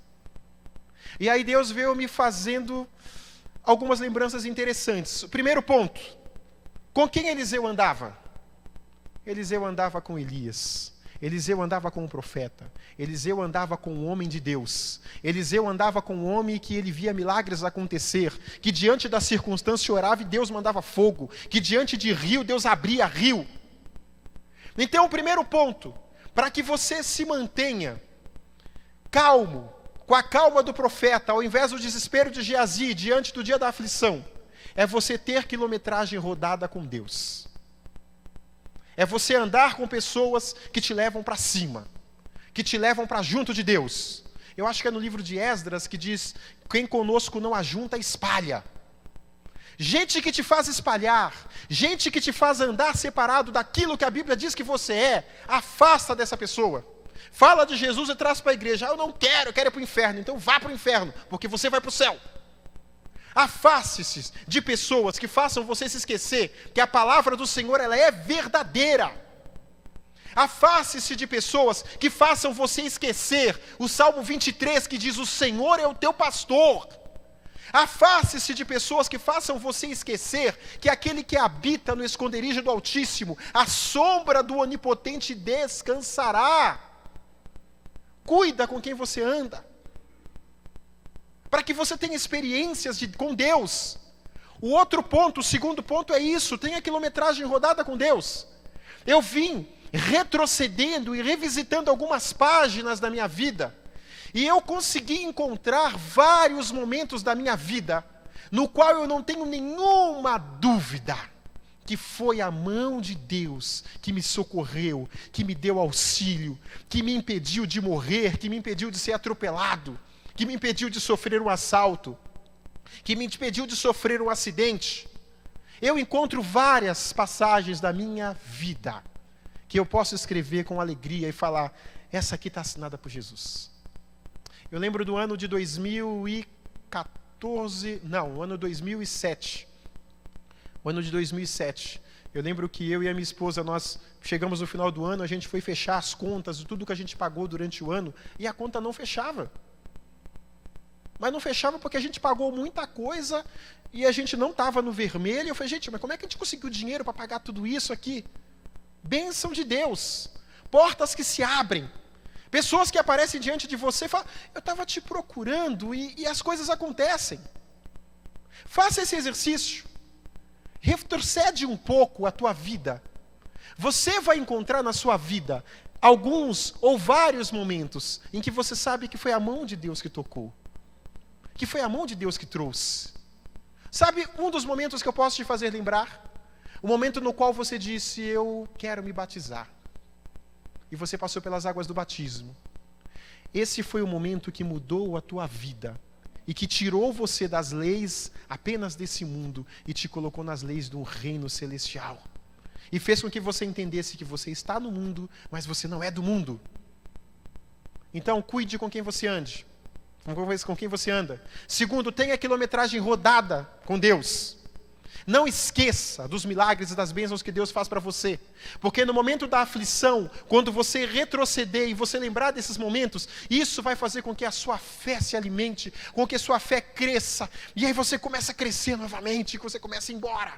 E aí Deus veio me fazendo algumas lembranças interessantes. O primeiro ponto, com quem Eliseu andava? Eliseu andava com Elias. Eliseu andava com um profeta. Eliseu andava com um homem de Deus. Eliseu andava com um homem que ele via milagres acontecer, que diante da circunstância orava e Deus mandava fogo, que diante de rio, Deus abria rio. Então, o primeiro ponto, para que você se mantenha calmo, com a calma do profeta, ao invés do desespero de Geazi, diante do dia da aflição, é você ter quilometragem rodada com Deus. É você andar com pessoas que te levam para cima, que te levam para junto de Deus. Eu acho que é no livro de Esdras que diz, quem conosco não ajunta, espalha. gente que te faz espalhar, gente que te faz andar separado daquilo que a Bíblia diz que você é, afasta dessa pessoa. Fala de Jesus e traz para a igreja. Eu não quero, eu quero ir para o inferno. Então vá para o inferno, porque você vai para o céu. Afaste-se de pessoas que façam você se esquecer que a palavra do Senhor ela é verdadeira. Afaste-se de pessoas que façam você esquecer o Salmo 23 que diz: o Senhor é o teu pastor. Afaste-se de pessoas que façam você esquecer que aquele que habita no esconderijo do Altíssimo, a sombra do Onipotente descansará. Cuida com quem você anda, para que você tenha experiências com Deus. O outro ponto, o segundo ponto é isso: tenha quilometragem rodada com Deus. Eu vim retrocedendo e revisitando algumas páginas da minha vida, e eu consegui encontrar vários momentos da minha vida, no qual eu não tenho nenhuma dúvida, que foi a mão de Deus que me socorreu, que me deu auxílio, que me impediu de morrer, que me impediu de ser atropelado, que me impediu de sofrer um assalto, que me impediu de sofrer um acidente. Eu encontro várias passagens da minha vida, que eu posso escrever com alegria e falar: essa aqui está assinada por Jesus. Eu lembro do ano de 2007. O ano de 2007. Eu lembro que eu e a minha esposa, nós chegamos no final do ano, a gente foi fechar as contas de tudo que a gente pagou durante o ano, e a conta não fechava. Mas não fechava porque a gente pagou muita coisa e a gente não estava no vermelho. Eu falei: gente, mas como é que a gente conseguiu dinheiro para pagar tudo isso aqui? Bênção de Deus. Portas que se abrem. Pessoas que aparecem diante de você e falam: eu estava te procurando, e as coisas acontecem. Faça esse exercício. Retrocede um pouco a tua vida. Você vai encontrar na sua vida alguns ou vários momentos em que você sabe que foi a mão de Deus que tocou, que foi a mão de Deus que trouxe. Sabe um dos momentos que eu posso te fazer lembrar? O momento no qual você disse: eu quero me batizar. E você passou pelas águas do batismo. Esse foi o momento que mudou a tua vida e que tirou você das leis apenas desse mundo e te colocou nas leis do reino celestial. E fez com que você entendesse que você está no mundo, mas você não é do mundo. Então, cuide com quem você ande, com quem você anda. Segundo, tenha quilometragem rodada com Deus. Não esqueça dos milagres e das bênçãos que Deus faz para você. Porque no momento da aflição, quando você retroceder e você lembrar desses momentos, isso vai fazer com que a sua fé se alimente, com que a sua fé cresça. E aí você começa a crescer novamente, e você começa a ir embora.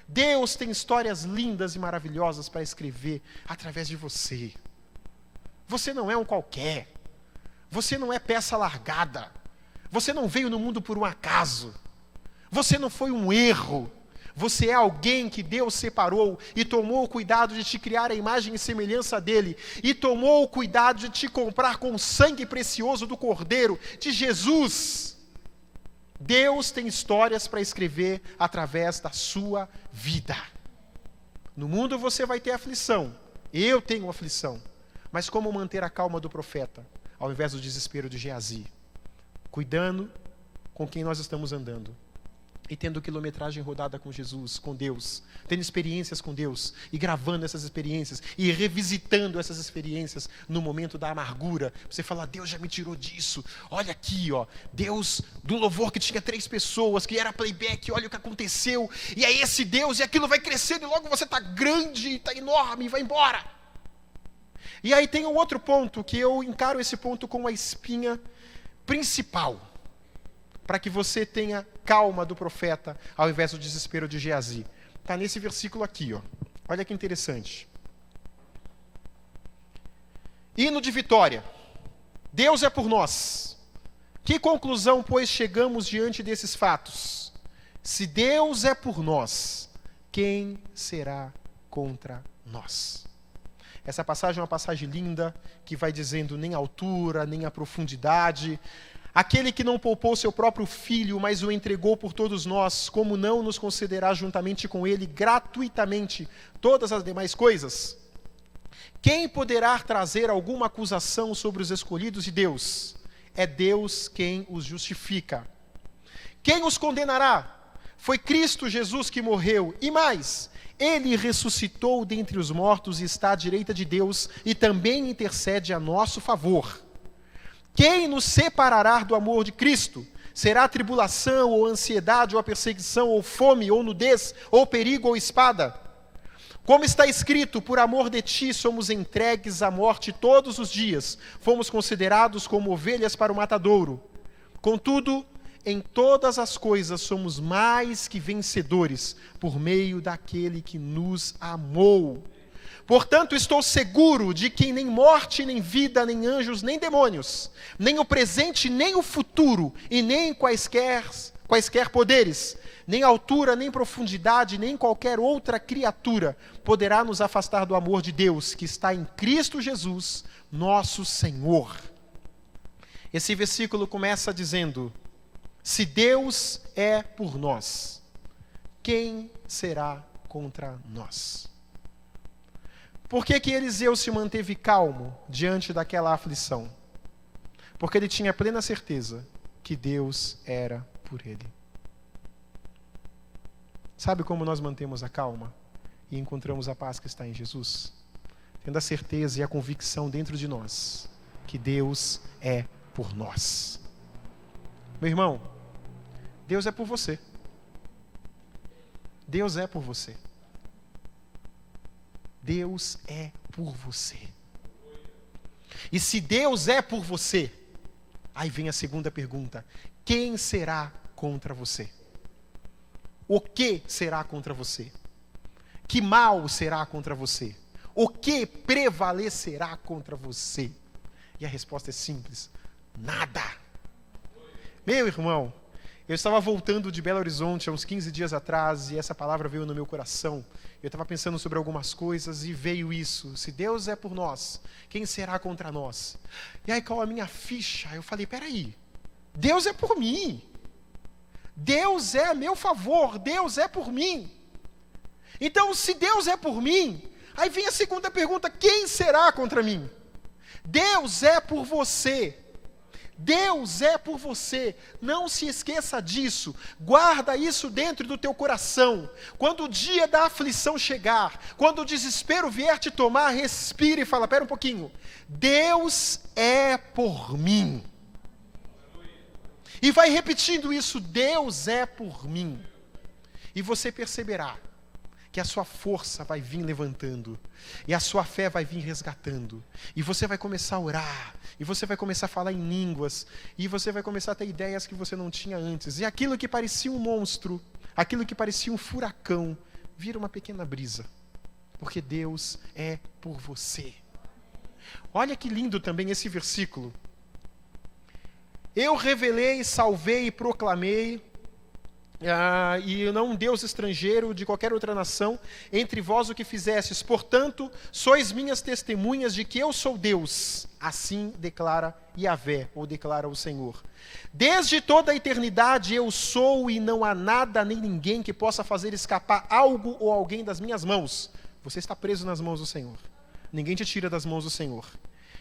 Deus tem histórias lindas e maravilhosas para escrever através de você. Você não é um qualquer. Você não é peça largada. Você não veio no mundo por um acaso. Você não foi um erro. Você é alguém que Deus separou e tomou o cuidado de te criar a imagem e semelhança dele, e tomou o cuidado de te comprar com o sangue precioso do Cordeiro, de Jesus. Deus tem histórias para escrever através da sua vida. No mundo você vai ter aflição. Eu tenho aflição. Mas como manter a calma do profeta, ao invés do desespero de Geazi? Cuidando com quem nós estamos andando. E tendo quilometragem rodada com Jesus, com Deus, tendo experiências com Deus, e gravando essas experiências, e revisitando essas experiências no momento da amargura. Você fala: Deus já me tirou disso, olha aqui, ó, Deus do louvor que tinha 3 pessoas, que era playback, olha o que aconteceu, e é esse Deus, e aquilo vai crescendo, e logo você está grande, está enorme, e vai embora. E aí tem um outro ponto, que eu encaro esse ponto como a espinha principal, para que você tenha calma do profeta, ao invés do desespero de Geazi. Está nesse versículo aqui, ó. Olha que interessante. Hino de vitória. Deus é por nós. Que conclusão, pois, chegamos diante desses fatos? Se Deus é por nós, quem será contra nós? Essa passagem é uma passagem linda, que vai dizendo: nem a altura, nem a profundidade. Aquele que não poupou seu próprio filho, mas o entregou por todos nós, como não nos concederá juntamente com ele gratuitamente todas as demais coisas? Quem poderá trazer alguma acusação sobre os escolhidos de Deus? É Deus quem os justifica. Quem os condenará? Foi Cristo Jesus que morreu, e mais, Ele ressuscitou dentre os mortos e está à direita de Deus e também intercede a nosso favor. Quem nos separará do amor de Cristo? Será a tribulação, ou ansiedade, ou a perseguição, ou fome, ou nudez, ou perigo, ou espada? Como está escrito, por amor de ti somos entregues à morte todos os dias, fomos considerados como ovelhas para o matadouro. Contudo, em todas as coisas somos mais que vencedores, por meio daquele que nos amou. Portanto, estou seguro de que nem morte, nem vida, nem anjos, nem demônios, nem o presente, nem o futuro, e nem quaisquer poderes, nem altura, nem profundidade, nem qualquer outra criatura poderá nos afastar do amor de Deus, que está em Cristo Jesus, nosso Senhor. Esse versículo começa dizendo: se Deus é por nós, quem será contra nós? Por que que Eliseu se manteve calmo diante daquela aflição? Porque ele tinha plena certeza que Deus era por ele. Sabe como nós mantemos a calma e encontramos a paz que está em Jesus? Tendo a certeza e a convicção dentro de nós que Deus é por nós. Meu irmão, Deus é por você. Deus é por você. Deus é por você. E se Deus é por você, aí vem a segunda pergunta: quem será contra você? O que será contra você? Que mal será contra você? O que prevalecerá contra você? E a resposta é simples: nada. Meu irmão, eu estava voltando de Belo Horizonte há uns 15 dias atrás e essa palavra veio no meu coração. Eu estava pensando sobre algumas coisas e veio isso: se Deus é por nós, quem será contra nós? E aí caiu a minha ficha. Eu falei: peraí, Deus é por mim. Deus é a meu favor, Deus é por mim. Então, se Deus é por mim, aí vem a segunda pergunta: quem será contra mim? Deus é por você. Deus é por você. Não se esqueça disso. Guarda isso dentro do teu coração. Quando o dia da aflição chegar, quando o desespero vier te tomar, respire e fala: pera um pouquinho. Deus é por mim. E vai repetindo isso: Deus é por mim. E você perceberá que a sua força vai vir levantando, e a sua fé vai vir resgatando, e você vai começar a orar, e você vai começar a falar em línguas, e você vai começar a ter ideias que você não tinha antes, e aquilo que parecia um monstro, aquilo que parecia um furacão, vira uma pequena brisa, porque Deus é por você. Olha que lindo também esse versículo: eu revelei, salvei e proclamei, e não um Deus estrangeiro de qualquer outra nação, entre vós o que fizestes, portanto, sois minhas testemunhas de que eu sou Deus, assim declara Yahvé, ou declara o Senhor. Desde toda a eternidade eu sou, e não há nada nem ninguém que possa fazer escapar algo ou alguém das minhas mãos. Você está preso nas mãos do Senhor, ninguém te tira das mãos do Senhor.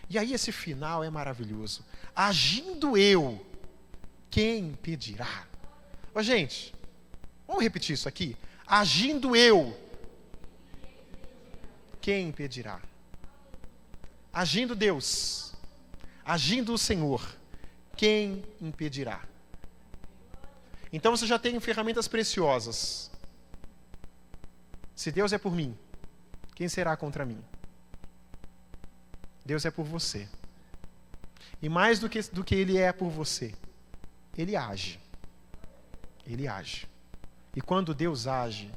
E aí esse final é maravilhoso: agindo eu, quem impedirá? Ô, gente, vamos repetir isso aqui: agindo eu, quem impedirá? Agindo Deus, agindo o Senhor, quem impedirá? Então você já tem ferramentas preciosas. Se Deus é por mim, quem será contra mim? Deus é por você. E mais do que Ele é por você, Ele age. Ele age. E quando Deus age,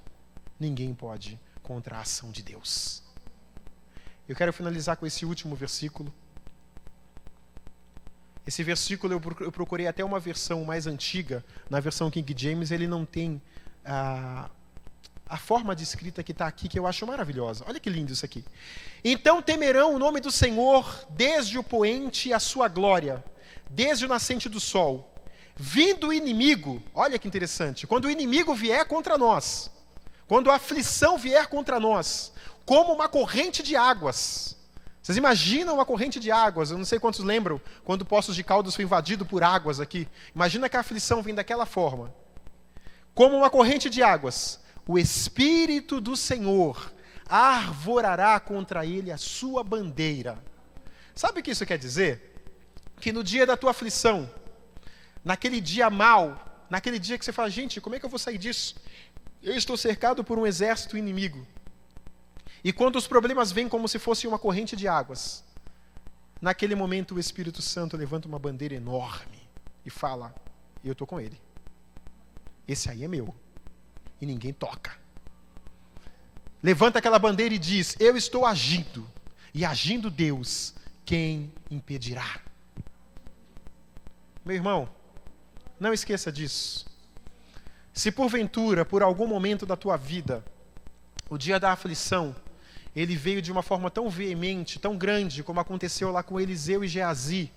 ninguém pode contra a ação de Deus. Eu quero finalizar com esse último versículo. Esse versículo eu procurei até uma versão mais antiga. Na versão King James ele não tem a forma de escrita que está aqui, que eu acho maravilhosa. Olha que lindo isso aqui. Então temerão o nome do Senhor desde o poente e a sua glória, desde o nascente do sol. Vindo o inimigo, olha que interessante, quando o inimigo vier contra nós, quando a aflição vier contra nós, como uma corrente de águas. Vocês imaginam uma corrente de águas? Eu não sei quantos lembram quando Poços de Caldas foi invadido por águas aqui. Imagina que a aflição vem daquela forma. Como uma corrente de águas, o Espírito do Senhor arvorará contra ele a sua bandeira. Sabe o que isso quer dizer? Que no dia da tua aflição, naquele dia mau, naquele dia que você fala, gente, como é que eu vou sair disso? Eu estou cercado por um exército inimigo. E quando os problemas vêm como se fosse uma corrente de águas, naquele momento o Espírito Santo levanta uma bandeira enorme e fala, eu estou com ele. Esse aí é meu. E ninguém toca. Levanta aquela bandeira e diz, eu estou agindo. E agindo Deus, quem impedirá? Meu irmão, não esqueça disso. Se porventura, por algum momento da tua vida, o dia da aflição, ele veio de uma forma tão veemente, tão grande, como aconteceu lá com Eliseu e Geazi,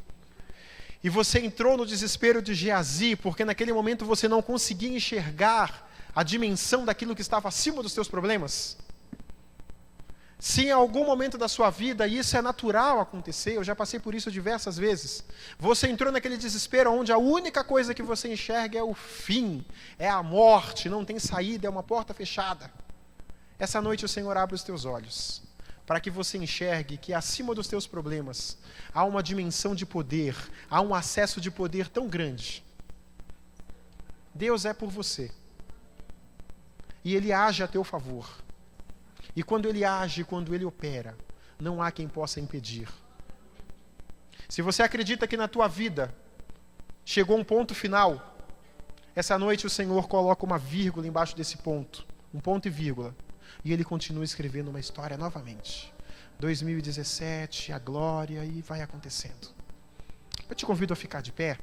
e você entrou no desespero de Geazi, porque naquele momento você não conseguia enxergar a dimensão daquilo que estava acima dos teus problemas. Se em algum momento da sua vida, e isso é natural acontecer, eu já passei por isso diversas vezes, você entrou naquele desespero onde a única coisa que você enxerga é o fim, é a morte, não tem saída, é uma porta fechada. Essa noite o Senhor abre os teus olhos, para que você enxergue que acima dos teus problemas há uma dimensão de poder, há um acesso de poder tão grande. Deus é por você. E Ele age a teu favor. E quando Ele age, quando Ele opera, não há quem possa impedir. Se você acredita que na tua vida chegou um ponto final, essa noite o Senhor coloca uma vírgula embaixo desse ponto, um ponto e vírgula, e Ele continua escrevendo uma história novamente. 2017, a glória, e vai acontecendo. Eu te convido a ficar de pé.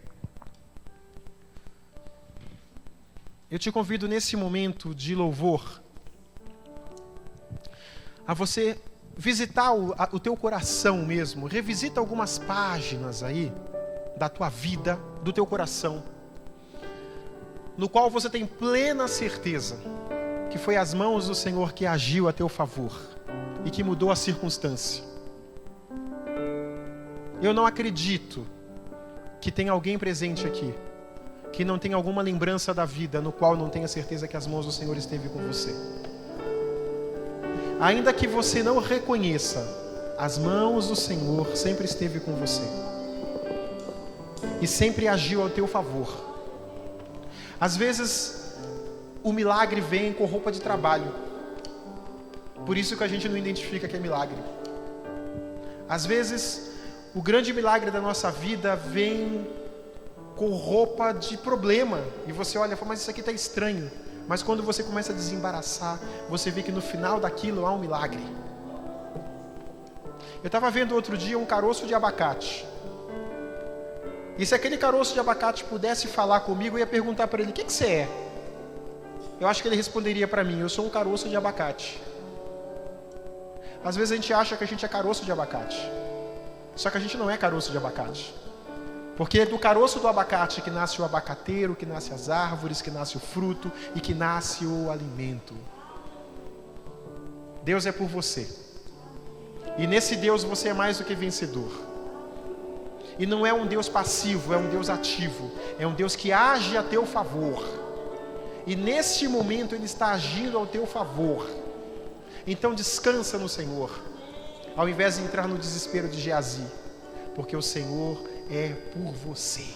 Eu te convido nesse momento de louvor a você visitar o teu coração mesmo, revisita algumas páginas aí da tua vida, do teu coração, no qual você tem plena certeza que foi as mãos do Senhor que agiu a teu favor e que mudou a circunstância. Eu não acredito que tem alguém presente aqui que não tem alguma lembrança da vida no qual não tenha certeza que as mãos do Senhor esteve com você. Ainda que você não reconheça, as mãos do Senhor sempre esteve com você. E sempre agiu ao teu favor. Às vezes, o milagre vem com roupa de trabalho. Por isso que a gente não identifica que é milagre. Às vezes, o grande milagre da nossa vida vem com roupa de problema. E você olha e fala, mas isso aqui está estranho. Mas quando você começa a desembaraçar, você vê que no final daquilo há um milagre. Eu estava vendo outro dia um caroço de abacate. E se aquele caroço de abacate pudesse falar comigo, eu ia perguntar para ele, o que você é? Eu acho que ele responderia para mim, eu sou um caroço de abacate. Às vezes a gente acha que a gente é caroço de abacate. Só que a gente não é caroço de abacate. Porque é do caroço do abacate que nasce o abacateiro, que nasce as árvores, que nasce o fruto e que nasce o alimento. Deus é por você. E nesse Deus você é mais do que vencedor. E não é um Deus passivo, é um Deus ativo. É um Deus que age a teu favor. E neste momento Ele está agindo ao teu favor. Então descansa no Senhor, ao invés de entrar no desespero de Geazi. Porque o Senhor é por você.